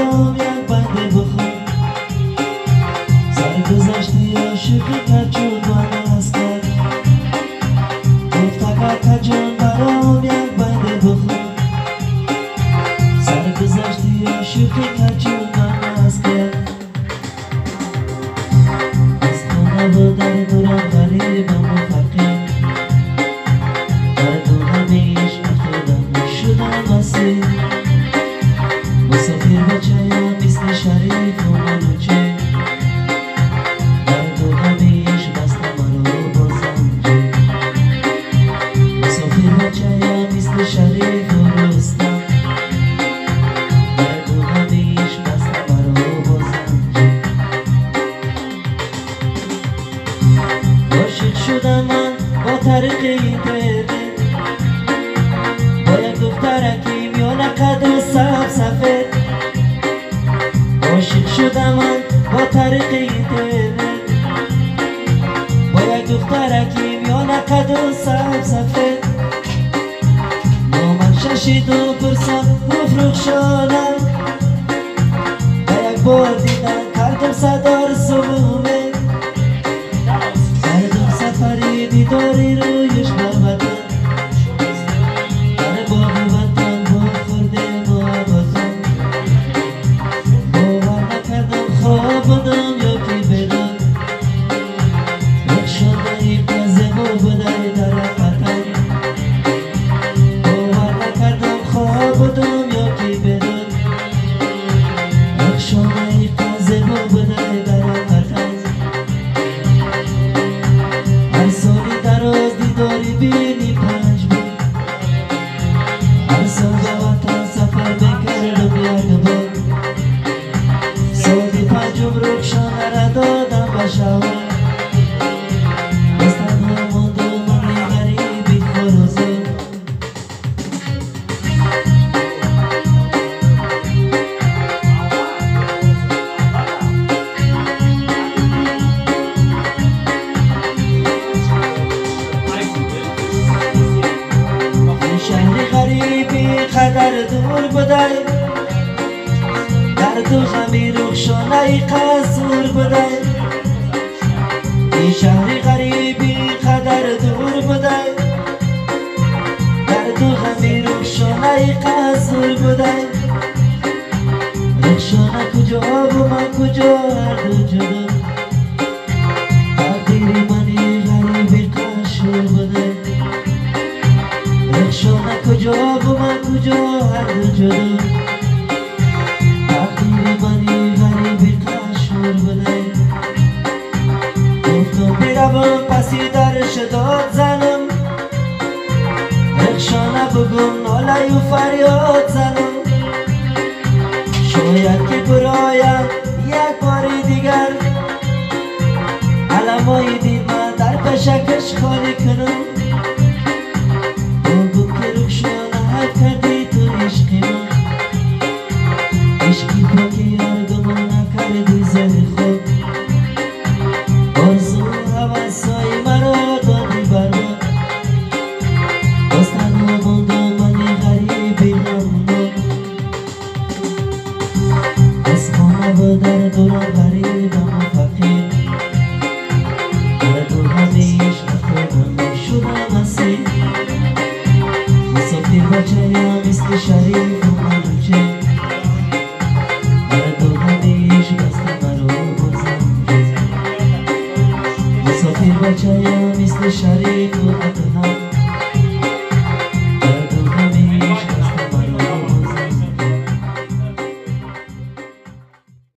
برام یک بند بخون سرگذشتی عاشقی که چون من از کرد گفت اگر که جان برام یک بند بخون سرگذشتی عاشقی که چون من از کرد از خانه و در دورم غریبم و فقیر در تو همیش خودم شدم اسیر مسافر بچه‌ام مثل شریف و منوچه در تو همیش بسته مرا با زنجیر مسافر بچه‌ام مثل شریف و رستم در تو همیش بسته مرا با زنجیر عاشق شدم من با طریق اینترنت با یک دخترکی میان قد و سفید عاشق شدم من با طریق اینترنت با یک دخترکی میان قد و سفید نامم ششید و پرسان گفت رخشانم و یک بار دیدم کردم صدار سمومه کردم سفری دیداری رویش با وطن در باغ وطن با خورده محبتم باور نکردم خواب بودم یا که بدم رخشانه ای پزمو بوده در وطن باور نکردم خواب بودم یا که بدم رخشانه ای پزمو بوده در وطن هر سالی دراز دیداری بینی پنج بود هر سال به وطن سفر میکردم یک بار سالی پنجم رخشانه را دادم به شوهر بس تنها ماندم من غریبی خروزه این شهر غریبی قدر دور بوده در تو غمی رخشانه ای قصور بوده این شهر غریبی قدر دور بوده در تو غمی رخشانه ای قصور بوده رخشانه کجا و من کجا هر دو جدا تقدیر منی غریبی قشور بوده رخشانه کجا و من کجا هر دو جدا تقدیر منی غریبی قشور بوده گفتم بروم پسی درش داد زنم رخشانه بگم ناله و فریاد زنم شاید که برایم یک باری دیگر علمای دید من در پشکش خالی کنم بگم که رخشانه حیف کردی تو عشقی من عشقی تو که یارگمان نکردی زن خود آرزو حوثای مرا دادی بر من باز تنها ماندم من غریبی غمناک از خانه و در دورم غریبم و فقیر در دور همیش خودم شدم اسیر مسافر بچه‌ام مثل شریف و منوچه در دور همیش بسته مرا با زنجیر مسافر بچه‌ام مثل شریف